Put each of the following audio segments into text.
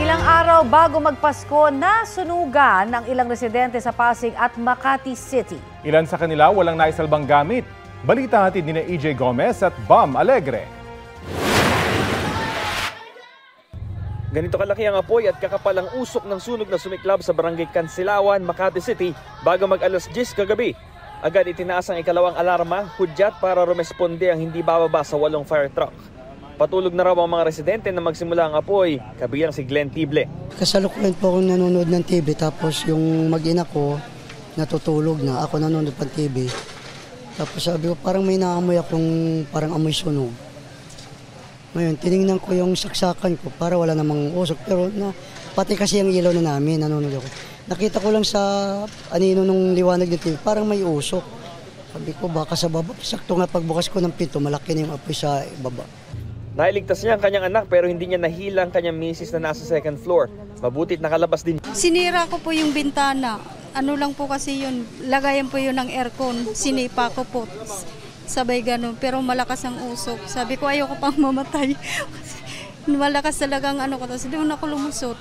Ilang araw bago magpasko, nasunugan ang ilang residente sa Pasig at Makati City. Ilan sa kanila walang naisalbang gamit. Balita hatid ni EJ Gomez at Bam Alegre. Ganito kalaki ang apoy at kakapal ang usok ng sunog na sumiklab sa barangay Cansilawan, Makati City bago mag-alas 10 kagabi. Agad itinaas ang ikalawang alarma, hudyat para rumesponde ang hindi bababa sa 8 fire truck. Patulog na raw ang mga residente na magsimula ang apoy, kabilang si Glenn Tible. Kasalukuyan po akong nanonood ng TV tapos yung mag-ina ko natutulog na, ako nanonood ng TV. Tapos sabi ko parang may naamoy akong parang amoy sunog. Ngayon tinignan ko yung saksakan ko para wala namang usok pero pati kasi ang ilaw na namin nanonood ako. Nakita ko lang sa anino nung liwanag ng TV parang may usok. Sabi ko baka sa baba, sakto nga pagbukas ko ng pinto malaki na yung apoy sa baba. Nailigtas niya ang kanyang anak pero hindi niya nahila ang kanyang misis na nasa second floor. Mabutit nakalabas din. Sinira ko po yung bintana. Ano lang po kasi yun, lagayan po yun ng aircon. Sinipa ko po. Sabay ganun. Pero malakas ang usok. Sabi ko ayoko pang mamatay. Malakas talagang ano ko. Tapos doon ako lumusot.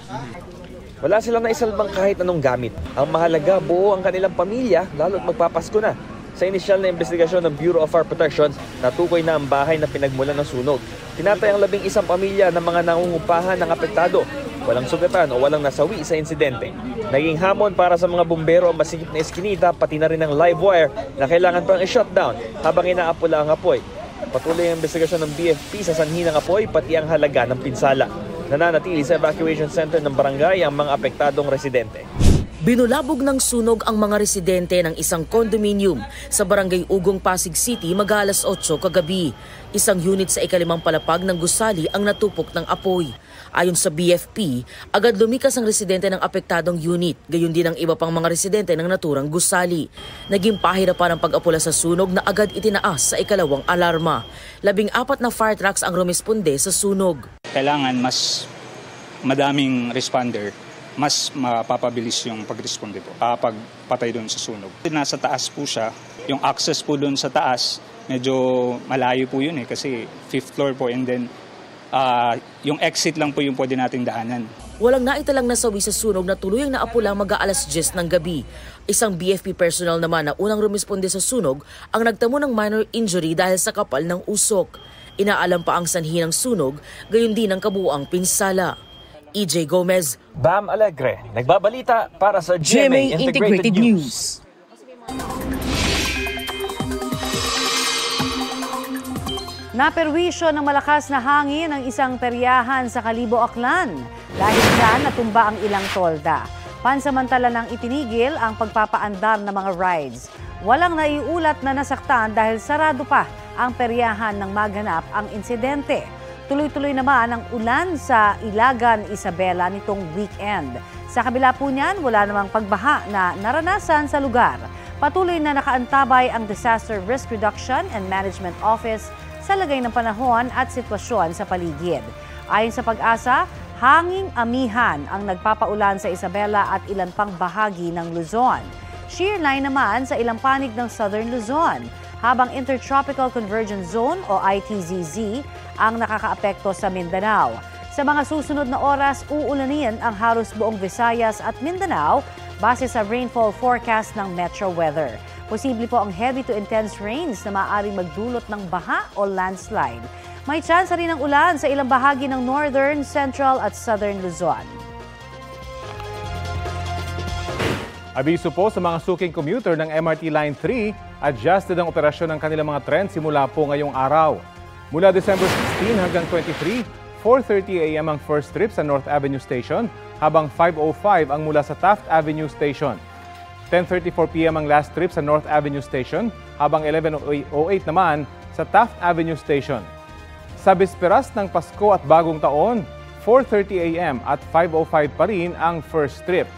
Wala silang naisalbang kahit anong gamit. Ang mahalaga, buo ang kanilang pamilya lalo't magpapasko na. Sa inisyal na investigasyon ng Bureau of Fire Protection, natukoy na ang bahay na pinagmulan ng sunog. Tinatay ang 11 pamilya ng mga nangungupahan ng apektado. Walang sugatan o walang nasawi sa insidente. Naging hamon para sa mga bumbero ang masikip na eskinita pati na rin ang live wire na kailangan pang i-shutdown habang inaapula ang apoy. Patuloy ang investigasyon ng BFP sa sanhi ng apoy pati ang halaga ng pinsala. Nananatili sa evacuation center ng barangay ang mga apektadong residente. Binulabog ng sunog ang mga residente ng isang condominium sa Barangay Ugong, Pasig City mag-alas 8 kagabi. Isang unit sa ikalimang palapag ng gusali ang natupok ng apoy. Ayon sa BFP, agad lumikas ang residente ng apektadong unit, gayon din ang iba pang mga residente ng naturang gusali. Naging pahirapan ang pag-apula sa sunog na agad itinaas sa ikalawang alarma. 14 na fire trucks ang rumesponde sa sunog. Kailangan mas madaming responder. Mas mapapabilis yung pag-responde po kapag patay doon sa sunog. Nasa taas po siya, yung access po doon sa taas, medyo malayo po yun kasi 5th floor po and then yung exit lang po yung pwede nating daanan. Walang naitalang nasawi sa sunog na tuluyang naapula mag-aalas 10 ng gabi. Isang BFP personnel naman na unang rumesponde sa sunog ang nagtamo ng minor injury dahil sa kapal ng usok. Inaalam pa ang sanhi ng sunog, gayon din ang kabuuang pinsala. EJ Gomez, Bam Alegre, nagbabalita para sa GMA Integrated News. Naperwisyo ng malakas na hangin ang isang peryahan sa Kalibo, Aklan. Dahil dyan, natumba ang ilang tolda. Pansamantala nang itinigil ang pagpapaandar ng mga rides. Walang naiulat na nasaktan dahil sarado pa ang peryahan nang maganap ang insidente. Tuloy-tuloy naman ang ulan sa Ilagan, Isabela nitong weekend. Sa kabila po niyan, wala namang pagbaha na naranasan sa lugar. Patuloy na nakaantabay ang Disaster Risk Reduction and Management Office sa lagay ng panahon at sitwasyon sa paligid. Ayon sa Pag-asa, hanging amihan ang nagpapaulan sa Isabela at ilan pang bahagi ng Luzon. Shear line naman sa ilang panig ng Southern Luzon, habang Intertropical Convergence Zone o ITZZ ang nakakaapekto sa Mindanao. Sa mga susunod na oras, uulanin ang halos buong Visayas at Mindanao base sa rainfall forecast ng Metro Weather. Posible po ang heavy to intense rains na maaaring magdulot ng baha o landslide. May chance rin ng ulan sa ilang bahagi ng Northern, Central at Southern Luzon. Abiso po sa mga suking commuter ng MRT Line 3, adjusted ang operasyon ng kanilang mga tren simula po ngayong araw. Mula December 16 hanggang 23, 4:30 a.m. ang first trip sa North Avenue Station, habang 5:05 ang mula sa Taft Avenue Station. 10:34 p.m. ang last trip sa North Avenue Station, habang 11:08 naman sa Taft Avenue Station. Sa bisperas ng Pasko at Bagong Taon, 4:30 a.m. at 5:05 pa rin ang first trip.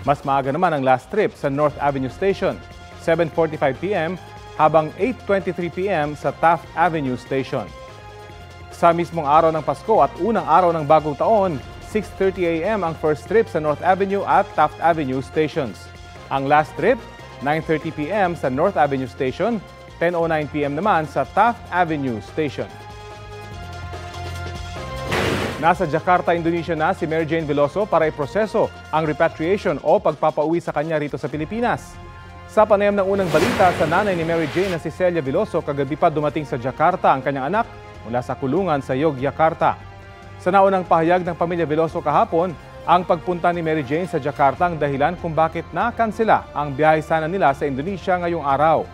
Mas maaga naman ang last trip sa North Avenue Station, 7:45 p.m. habang 8:23 p.m. sa Taft Avenue Station. Sa mismong araw ng Pasko at unang araw ng Bagong Taon, 6:30 a.m. ang first trip sa North Avenue at Taft Avenue Stations. Ang last trip, 9:30 p.m. sa North Avenue Station, 10:09 p.m. naman sa Taft Avenue Station. Nasa Jakarta, Indonesia na si Mary Jane Veloso para iproseso ang repatriation o pagpapauwi sa kanya rito sa Pilipinas. Sa panayam ng unang balita sa nanay ni Mary Jane na si Celia Veloso, kagabi pa dumating sa Jakarta ang kanyang anak mula sa kulungan sa Yogyakarta. Sa naunang pahayag ng pamilya Veloso kahapon, ang pagpunta ni Mary Jane sa Jakarta ang dahilan kung bakit nakansela ang biyahe sana nila sa Indonesia ngayong araw.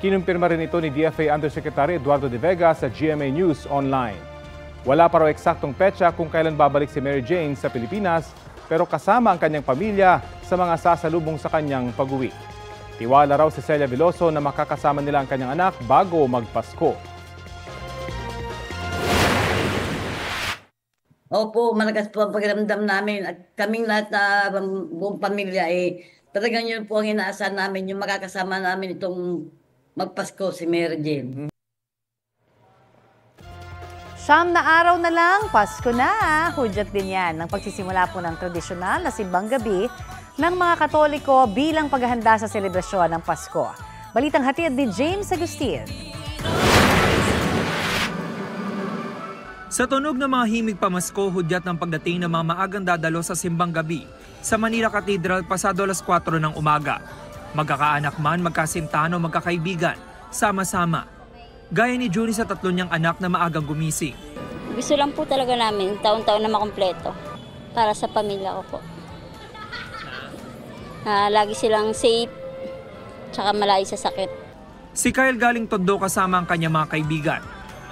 Kinumpirma rin ito ni DFA Undersecretary Eduardo De Vega sa GMA News Online. Wala pa raw eksaktong petsa kung kailan babalik si Mary Jane sa Pilipinas, pero kasama ang kanyang pamilya sa mga sasalubong sa kanyang pag-uwi. Tiwala raw si Celia Veloso na makakasama nila ang kanyang anak bago magpasko. Opo, malakas po ang pakiramdam namin at kaming lahat na buong pamilya talagang yun po ang inaasahan namin, yung makakasama namin itong magpasko si Mary Jane. 9 na araw na lang, Pasko na. Hudyat din yan ng pagsisimula po ng tradisyonal na simbang gabi ng mga Katoliko bilang paghahanda sa selebrasyon ng Pasko. Balitang hatid ni James Agustin. Sa tunog ng mga himig pamasko, hudyat ng pagdating ng mga maagang dadalo sa simbang gabi sa Manila Cathedral pasado alas 4 ng umaga. Magkakaanak man, magkasintano, magkakaibigan, sama-sama. Gaya ni Junie sa 3 niyang anak na maagang gumising. Gusto lang po talaga namin taon-taon na makumpleto para sa pamilya ko po. Lagi silang safe, tsaka malayo sa sakit. Si Kyle galing Tondo kasama ang kanyang mga kaibigan.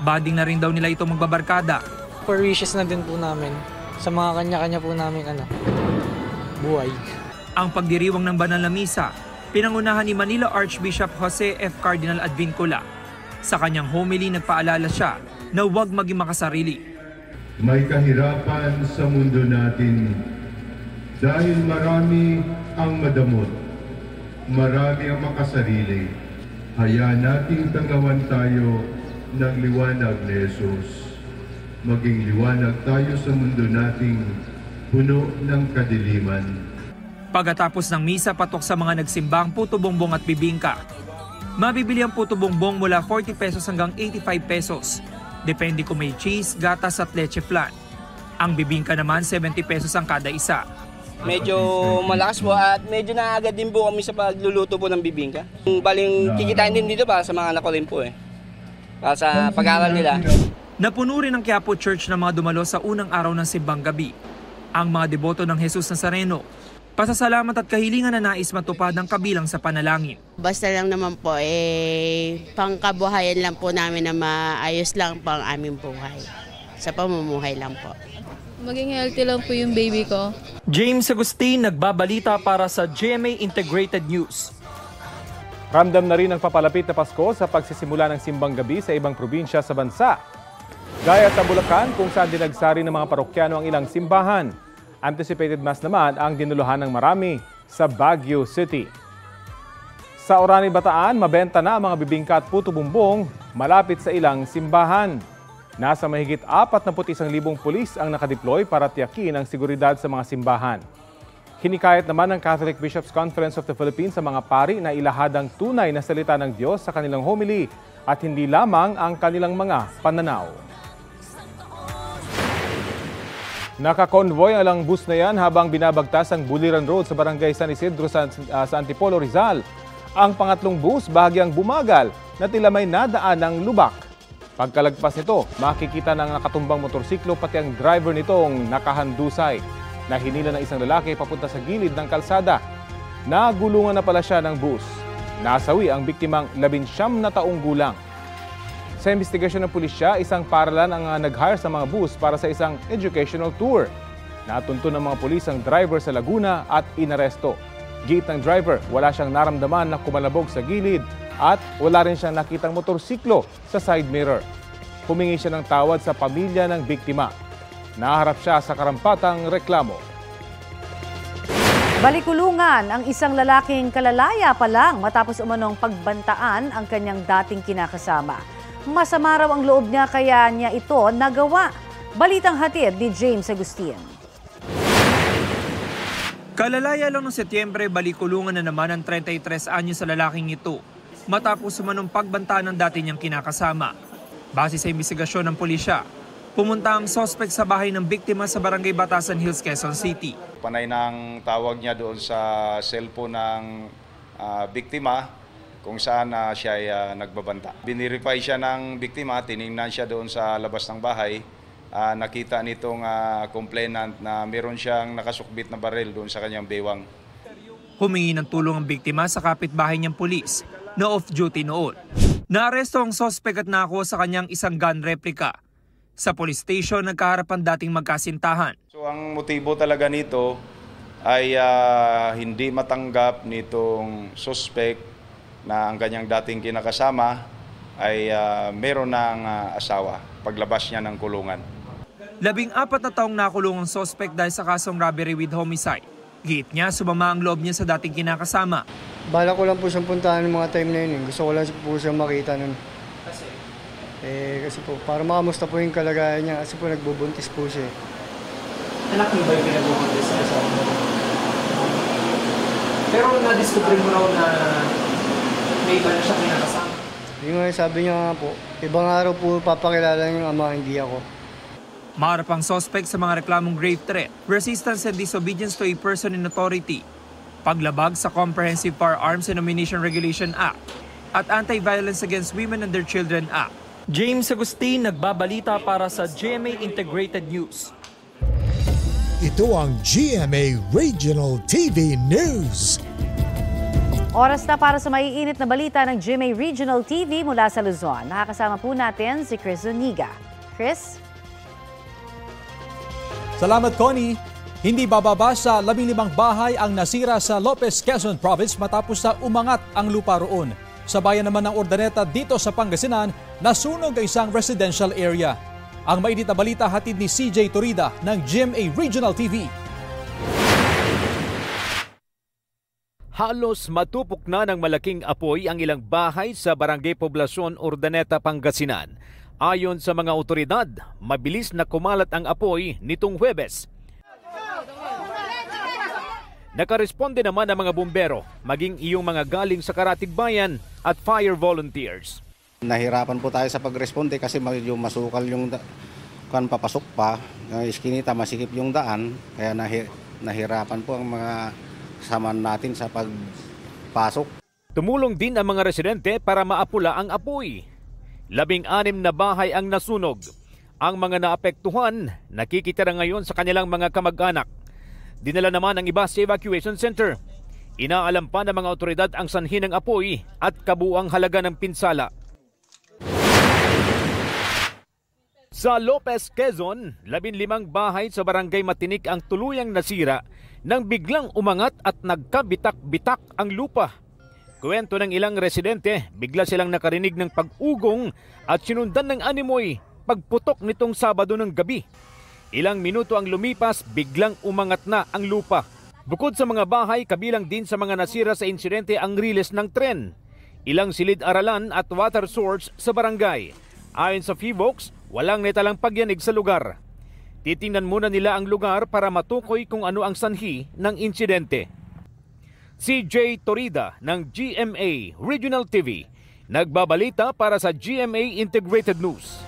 Bading na rin daw nila itong magbabarkada. For wishes na din po namin sa mga kanya-kanya po namin buhay. Ang pagdiriwang ng banal na misa, pinangunahan ni Manila Archbishop Jose F. Cardinal Advincula. Sa kanyang homily, nagpaalala siya na huwag maging makasarili. May kahirapan sa mundo natin dahil marami ang madamot, marami ang makasarili. Hayaan nating tangawan tayo ng liwanag ni Jesus. Maging liwanag tayo sa mundo nating puno ng kadiliman. Pagkatapos ng misa, patok sa mga nagsimbang puto bongbong at bibingka. Mabibili ang puto bongbong mula 40 pesos hanggang 85 pesos. Depende kung may cheese, gatas at leche flan. Ang bibingka naman 70 pesos ang kada isa. Medyo malakas po at medyo naagad din po kami sa pagluluto po ng bibingka. Baling kikitain din dito para sa mga anak ko rin po para sa pag-aaral nila. Napuno rin ang Quiapo Church ng mga dumalo sa unang araw ng simbang gabi. Ang mga deboto ng Jesus Nazareno, pasasalamat at kahilingan na nais matupad ng kabilang sa panalangin. Basta lang naman po, pangkabuhayan lang po namin na maayos lang pang aming buhay. Sa pamumuhay lang po. Maging healthy lang po yung baby ko. James Agustin, nagbabalita para sa GMA Integrated News. Ramdam na rin ang papalapit na Pasko sa pagsisimula ng simbang gabi sa ibang probinsya sa bansa. Gaya sa Bulacan, kung saan dinagsari ng mga parokyano ang ilang simbahan. Anticipated Mass naman ang dinuluhan ng marami sa Baguio City. Sa Orani, Bataan, mabenta na ang mga bibingka at puto bumbong malapit sa ilang simbahan. Nasa mahigit 41,000 pulis ang nakadeploy para tiyakin ang seguridad sa mga simbahan. Hinikayat naman ng Catholic Bishops' Conference of the Philippines sa mga pari na ilahad ang tunay na salita ng Diyos sa kanilang homily at hindi lamang ang kanilang mga pananaw. Nakakonvoy ang bus na yan habang binabagtas ang Buliran Road sa Barangay San Isidro sa Antipolo, Rizal. Ang pangatlong bus bahagyang bumagal na tila may nadaan ng lubak. Pagkalagpas nito, makikita ng nakatumbang motorsiklo pati ang driver nitong nakahandusay. Nahinila ng isang lalaki papunta sa gilid ng kalsada. Nagulungan na pala siya ng bus. Nasawi ang biktimang 19 na taong gulang. Sa investigasyon ng pulisya, isang paralan ang nag-hire sa mga bus para sa isang educational tour. Natunto ng mga pulis ang driver sa Laguna at inaresto. Gate ng driver, wala siyang naramdaman na kumalabog sa gilid at wala rin siyang nakitang motorsiklo sa side mirror. Humingi siya ng tawad sa pamilya ng biktima. Naharap siya sa karampatang reklamo. Balikulungan ang isang lalaking kalalaya pa lang matapos umanong pagbantaan ang kanyang dating kinakasama. Masama raw ang loob niya kaya niya ito nagawa. Balitang hatid ni James Agustin. Kalalaya lang noong Setyembre, balikulungan na naman ang 33 anyos sa lalaking ito matapos umanong pagbantaan ng dati niyang kinakasama. Base sa investigasyon ng pulisya, Pumunta ang suspect sa bahay ng biktima sa Barangay Batasan Hills, Quezon City. Panay ng tawag niya doon sa cellphone ng biktima kung saan siya ay nagbabanta. Binirify siya ng biktima, tiningnan siya doon sa labas ng bahay. Nakita nitong complainant na meron siyang nakasukbit na baril doon sa kanyang bewang. Humingi ng tulong ang biktima sa kapitbahay niyang pulis na off-duty noon. Naaresto ang suspect at nakuha sa kanyang isang gun replica. Sa police station, nagkaharap ang dating magkasintahan. So ang motibo talaga nito ay hindi matanggap nitong suspect na ang kanyang dating kinakasama ay meron ng asawa paglabas niya ng kulungan. 14 na taong nakulong ang suspect dahil sa kasong robbery with homicide. Giit niya, sumama ang loob niya sa dating kinakasama. Bala ko lang po siyang puntahan ng mga time na yun. Gusto ko lang po siyang makita nun. Kasi po, para makamusta po yung kalagayan niya kasi po nagbubuntis po siya. Anak mo ba yung pinagbubuntis sa asawa mo? Pero na-discover mo raw na may iba na siya kinakasama. Yung nga sabi niya nga po, ibang araw po papakilala yung ama, hindi ako. Maharap ang suspect sa mga reklamong grave threat, resistance and disobedience to a person in authority, paglabag sa Comprehensive Firearms and Ammunition Regulation Act, at Anti-Violence Against Women and Their Children Act. James Agustin, nagbabalita para sa GMA Integrated News. Ito ang GMA Regional TV News. Oras na para sa maiinit na balita ng GMA Regional TV mula sa Luzon. Nakakasama po natin si Chris Zuniga. Chris? Salamat, Connie. Hindi bababa sa 15 bahay ang nasira sa Lopez, Quezon Province matapos na umangat ang lupa roon. Sa bayan naman ng Urdaneta dito sa Pangasinan, nasunog ang isang residential area. Ang mainit na balita hatid ni CJ Torida ng GMA Regional TV. Halos matupok na ng malaking apoy ang ilang bahay sa Barangay Poblacion, Urdaneta, Pangasinan. Ayon sa mga otoridad, mabilis na kumalat ang apoy nitong Huwebes. Nakaresponde naman ang mga bumbero, maging iyong mga galing sa Karatigbayan at fire volunteers. Nahirapan po tayo sa pagresponde kasi medyo masukal yung papasok pa. Iskinita, masikip yung daan, kaya nahirapan po ang mga kasama natin sa pagpasok. Tumulong din ang mga residente para maapula ang apoy. 16 na bahay ang nasunog. Ang mga naapektuhan, nakikitira ngayon sa kanilang mga kamag-anak. Dinala naman ang iba sa evacuation center. Inaalam pa ng mga otoridad ang sanhi ng apoy at kabuuang halaga ng pinsala. Sa Lopez, Quezon, 15 bahay sa Barangay Matinik ang tuluyang nasira nang biglang umangat at nagkabitak-bitak ang lupa. Kwento ng ilang residente, bigla silang nakarinig ng pag-ugong at sinundan ng animoy pagputok nitong Sabado ng gabi. Ilang minuto ang lumipas, biglang umangat na ang lupa. Bukod sa mga bahay, kabilang din sa mga nasira sa insidente ang riles ng tren, ilang silid-aralan at water source sa barangay. Ayon sa FIVOX, walang netalang pagyanig sa lugar. Titingnan muna nila ang lugar para matukoy kung ano ang sanhi ng insidente. CJ Torida ng GMA Regional TV, nagbabalita para sa GMA Integrated News.